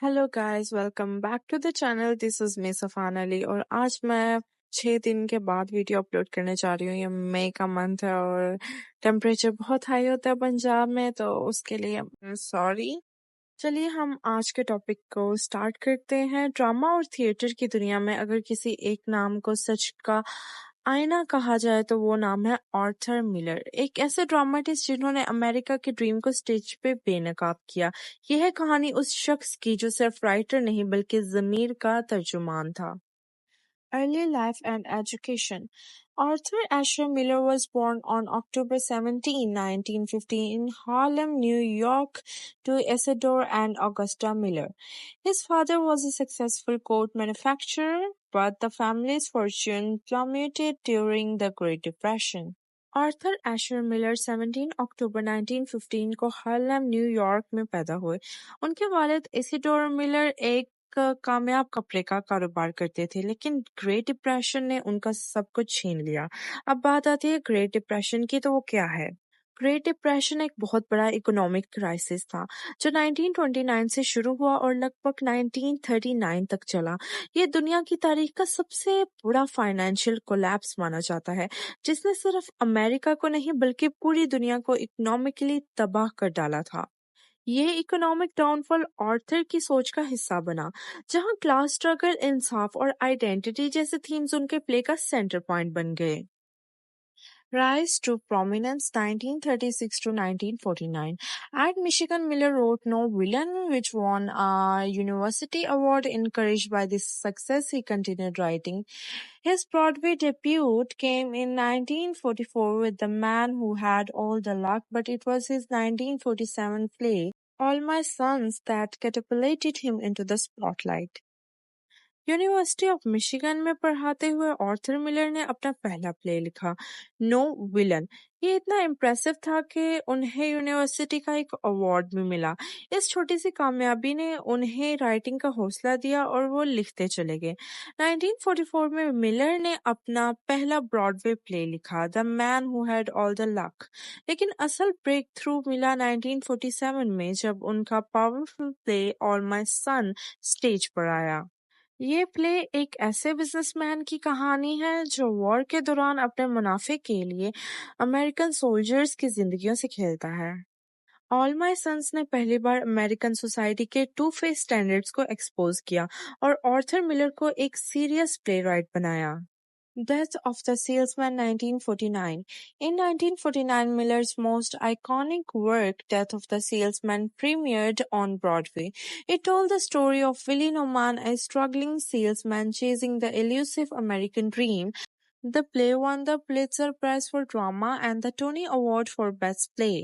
Hello guys, welcome back to the channel. This is me Safan Ali और आज मैं 6 दिन के बाद वीडियो अपलोड करने जा रही हूँ। ये मई का मंथ है और टेम्परेचर बहुत हाई होता है पंजाब में, तो उसके लिए सॉरी। चलिए हम आज के टॉपिक को स्टार्ट करते हैं। ड्रामा और थिएटर की दुनिया में अगर किसी एक नाम को सच का आईना कहा जाए तो वो नाम है आर्थर मिलर, एक ऐसे ड्रामाटिस्ट जिन्होंने अमेरिका के ड्रीम को स्टेज पे बेनकाब किया। यह है कहानी उस शख्स की जो सिर्फ राइटर नहीं बल्कि ज़मीर का तर्जुमान था। Early life and education. Arthur Asher Miller was born on October 17, 1950 in Harlem, New York to Isidore and Augusta Miller. His father was a successful coat manufacturer, but the family's fortune plummeted during the Great Depression. Arthur Asher Miller 17 अक्टूबर 1915 को Harlem, New York में पैदा हुए। उनके वालिद Isidor Miller एक कामयाब कपड़े का कारोबार करते थे, लेकिन ग्रेट डिप्रेशन ने उनका सब कुछ छीन लिया। अब बात आती है ग्रेट डिप्रेशन की, तो वो क्या है? ग्रेट डिप्रेशन एक बहुत बड़ा इकोनॉमिक क्राइसिस था जो 1929 से शुरू हुआ और लगभग 1939 तक चला। ये दुनिया की तारीख का सबसे बड़ा फाइनेंशियल कोलैप्स माना जाता है, जिसने सिर्फ अमेरिका को नहीं बल्कि पूरी दुनिया को इकोनॉमिकली तबाह कर डाला था। ये इकोनॉमिक डाउनफॉल ऑर्थर की सोच का हिस्सा बना, जहां क्लास स्ट्रगल, इंसाफ और आइडेंटिटी जैसे थीम्स उनके प्ले का सेंटर पॉइंट बन गए। Rise to prominence 1936 to 1949. At Michigan, Miller wrote No Villain, which won a university award. Encouraged by this success, he continued writing. His Broadway debut came in 1944 with The Man Who Had All the Luck, but it was his 1947 play, All My Sons, that catapulted him into the spotlight. University of Michigan में पढ़ाते हुए Arthur Miller ने अपना पहला play लिखा, no villain. ये इतना impressive था कि उन्हें यूनिवर्सिटी का एक अवार्ड भी मिला। इस छोटी सी कामयाबी ने उन्हें राइटिंग का हौसला दिया और वो लिखते चले गए। 1944 में मिलर ने अपना पहला ब्रॉडवे प्ले लिखा, the man who had all the luck. लेकिन असल ब्रेक थ्रू मिला 1947 में, जब उनका powerful play all my son stage पर आया। ये प्ले एक ऐसे बिजनेसमैन की कहानी है जो वॉर के दौरान अपने मुनाफे के लिए अमेरिकन सोल्जर्स की जिंदगियों से खेलता है। ऑल माय सन्स ने पहली बार अमेरिकन सोसाइटी के टू फेस स्टैंडर्ड्स को एक्सपोज किया और आर्थर मिलर को एक सीरियस प्लेराइट बनाया। Death of the Salesman 1949. In 1949, Miller's most iconic work, Death of the Salesman, premiered on Broadway. It told the story of Willie Norman, a struggling salesman chasing the elusive American dream. The play won the Pulitzer Prize for Drama and the Tony Award for Best Play.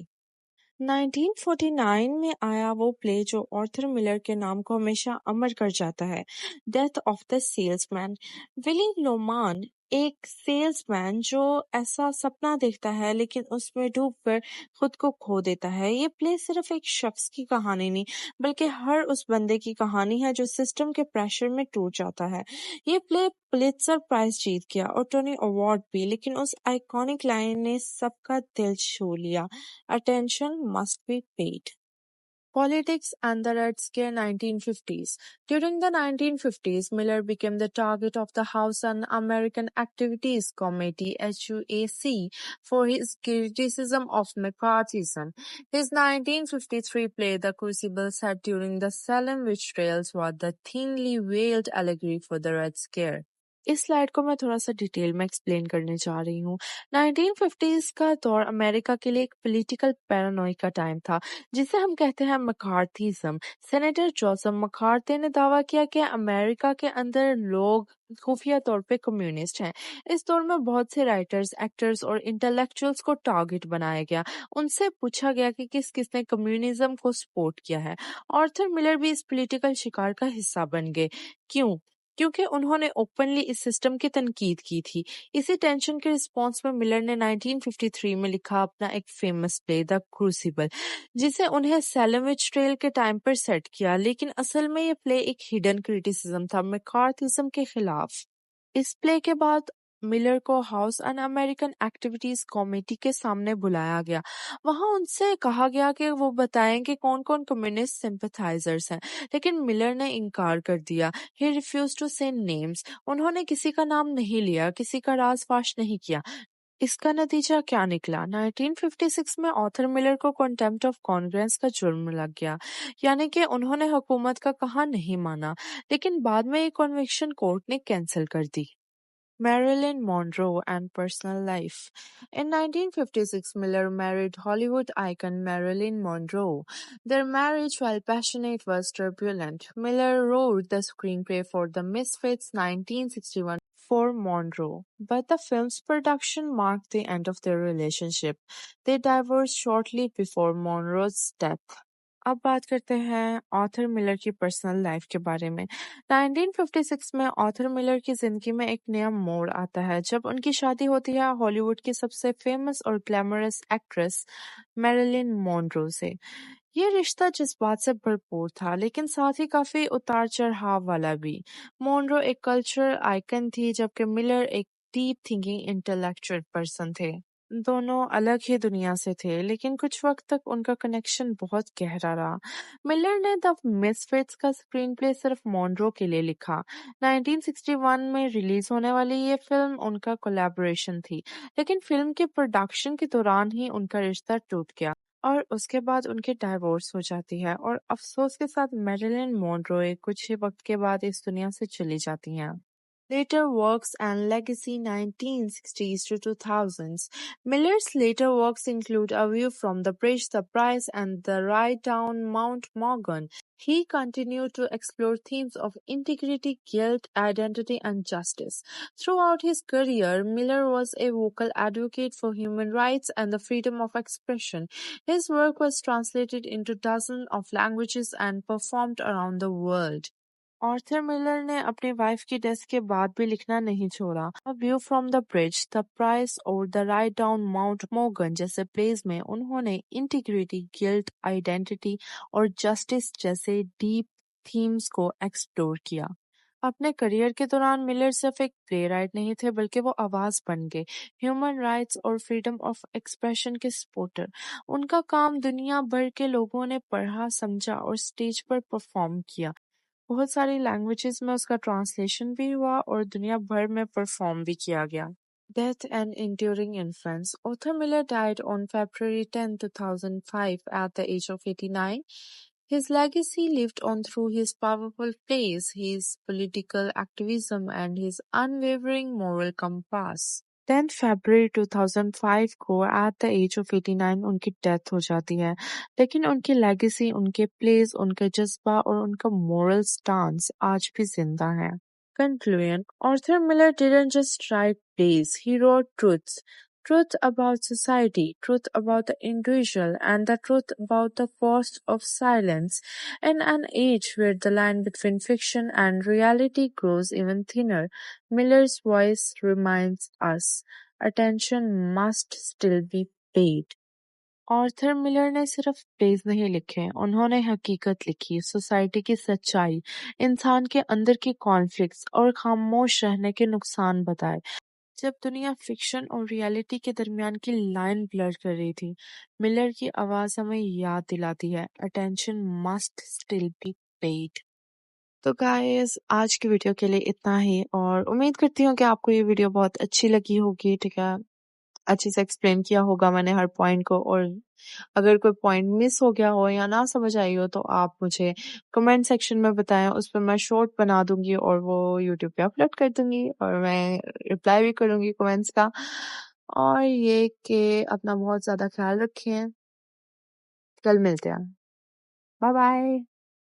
1949 में आया वो play जो Arthur Miller के नाम को हमेशा अमर कर जाता है, Death of the Salesman. Willy Loman एक सेल्समैन जो ऐसा सपना देखता है लेकिन उसमें डूबकर खुद को खो देता है। ये प्ले सिर्फ एक शख्स की कहानी नहीं बल्कि हर उस बंदे की कहानी है जो सिस्टम के प्रेशर में टूट जाता है। ये प्ले पुलित्जर प्राइज जीत गया और टोनी अवार्ड भी, लेकिन उस आइकॉनिक लाइन ने सबका दिल छू लिया, Attention must be paid. Politics and the Red Scare 1950s. During the 1950s, Miller became the target of the House Un-American Activities Committee (HUAC) for his criticism of McCarthyism. His 1953 play The Crucible, set during the Salem witch trials, was the thinly veiled allegory for the Red Scare. इस slide को मैं थोड़ा सा detail में explain करने जा रही हूँ। 1950s का दौर अमेरिका के लिए एक पॉलिटिकल पैरानोई का टाइम था, जिसे हम कहते हैं मकार्थीज़म। सेनेटर जोसेफ मकार्थी ने दावा किया कि अमेरिका के अंदर लोग खुफिया तौर पे कम्युनिस्ट हैं। इस दौर में बहुत से राइटर्स, एक्टर्स और इंटेलेक्चुअल्स को टारगेट बनाया गया। उनसे पूछा गया कि किस किसने कम्युनिज्म को सपोर्ट किया है। आर्थर मिलर भी इस पॉलिटिकल शिकार का हिस्सा बन गए। क्यों? क्योंकि उन्होंने ओपनली इस सिस्टम की तनकीद की थी। इसी टेंशन के रिस्पॉन्स में मिलर ने 1953 में लिखा अपना एक फेमस प्ले द क्रूसिबल, जिसे उन्हें सैलम विच ट्रायल के टाइम पर सेट किया, लेकिन असल में ये प्ले एक हिडन क्रिटिसिज्म था मैकार्थीज़म के खिलाफ। इस प्ले के बाद मिलर को house an American activities committee के सामने बुलाया गया। वहां उनसे कहा गया कि वो बताएं कि कौन कौन कम्युनिस्ट सिंपथाइजर्स हैं, लेकिन मिलर ने इनकार कर दिया। ही रिफ्यूज टू से नेम्स। उन्होंने किसी का नाम नहीं लिया, किसी का राज फाश नहीं किया। इसका नतीजा क्या निकला? 1956 में ऑथर मिलर को कंटेम्प्ट ऑफ कांग्रेस का जुर्म लग गया, यानी कि उन्होंने हुकूमत का कहा नहीं माना, लेकिन बाद में ये कन्विक्शन कोर्ट ने कैंसिल कर दी। Marilyn Monroe and personal life. In 1956, Miller married Hollywood icon Marilyn Monroe. Their marriage, while passionate, was turbulent. Miller wrote the screenplay for The Misfits 1961 for Monroe, but the film's production marked the end of their relationship. They divorced shortly before Monroe's death. अब बात करते हैं author Miller की personal life के बारे में। 1956 में author Miller की जिंदगी में एक नया मोड़ आता है जब उनकी शादी होती है हॉलीवुड की सबसे फेमस और ग्लैमरस एक्ट्रेस मैरिलिन मोनरो से। ये रिश्ता जज्बात से भरपूर था, लेकिन साथ ही काफी उतार चढ़ाव वाला भी। मोनरो एक कल्चरल आइकन थी, जबकि मिलर एक डीप थिंकिंग इंटेलेक्चुअल पर्सन थे। दोनों अलग ही दुनिया से थे, लेकिन कुछ वक्त तक उनका कनेक्शन बहुत गहरा रहा। मिलर ने द मिसफिट्स का स्क्रीनप्ले सिर्फ मोनरो के लिए लिखा। 1961 में रिलीज होने वाली ये फिल्म उनका कोलैबोरेशन थी, लेकिन फिल्म के प्रोडक्शन के दौरान ही उनका रिश्ता टूट गया और उसके बाद उनकी डाइवोर्स हो जाती है और अफसोस के साथ मैरिलिन मोनरो कुछ ही वक्त के बाद इस दुनिया से चली जाती हैं। Later works and legacy 1960s to 2000s. Miller's later works include A View from the Bridge, The Price, and The Ride Down Mount Morgan. He continued to explore themes of integrity, guilt, identity, and justice. Throughout his career, Miller was a vocal advocate for human rights and the freedom of expression. His work was translated into dozens of languages and performed around the world. Arthur Miller ने अपनी wife की death के बाद भी लिखना नहीं छोड़ा। A view from the bridge, the price और द राइड डाउन माउंट मोगन जैसे प्लेज में उन्होंने इंटीग्रिटी, गिल्ट, आइडेंटिटी और जस्टिस जैसे डीप थीम्स को एक्सप्लोर किया। अपने करियर के दौरान मिलर सिर्फ एक प्लेराइट नहीं थे, बल्कि वो आवाज बन गए, ह्यूमन राइट्स और फ्रीडम ऑफ एक्सप्रेशन के सपोर्टर। उनका काम दुनिया भर के लोगों ने पढ़ा, समझा और स्टेज पर परफॉर्म किया। बहुत सारी लैंग्वेजेस में उसका ट्रांसलेशन भी हुआ और दुनिया भर में परफॉर्म भी किया गया। Death and enduring influence. Arthur Miller died on February 10, 2005 at the age of 89. His legacy lived on through his powerful plays, his political activism, and his unwavering moral compass. 10 फरवरी 2005 को एट द एज ऑफ 89 उनकी death हो जाती है, लेकिन उनकी legacy, उनके place, उनका जज्बा और उनका मोरल स्टांस आज भी जिंदा है। Conclusion. Arthur Miller didn't just write plays, he wrote truths. Truth about society, truth about the individual, and the truth about the cost of silence. In an age where the line between fiction and reality grows even thinner, Miller's voice reminds us, attention must still be paid. Arthur Miller ने सिर्फ pledge नहीं लिखे, उन्होंने हकीकत लिखी, society की सच्चाई, इंसान के अंदर के कॉन्फ्लिक्ट्स और खामोश रहने के नुकसान बताए। जब दुनिया फिक्शन और रियलिटी के दरमियान की लाइन ब्लर कर रही थी, मिलर की आवाज हमें याद दिलाती है, attention must still be paid. तो गाइस, आज की वीडियो के लिए इतना ही और उम्मीद करती हूँ कि आपको ये वीडियो बहुत अच्छी लगी होगी। ठीक है, अच्छे से एक्सप्लेन किया होगा मैंने हर पॉइंट को, और अगर कोई पॉइंट मिस हो गया हो या ना समझ आई हो तो आप मुझे कमेंट सेक्शन में बताएं, उस पर मैं शॉर्ट बना दूंगी और वो यूट्यूब पे अपलोड कर दूंगी और मैं रिप्लाई भी करूंगी कमेंट्स का। और ये कि अपना बहुत ज्यादा ख्याल रखें, कल मिलते हैं, बाय बाय।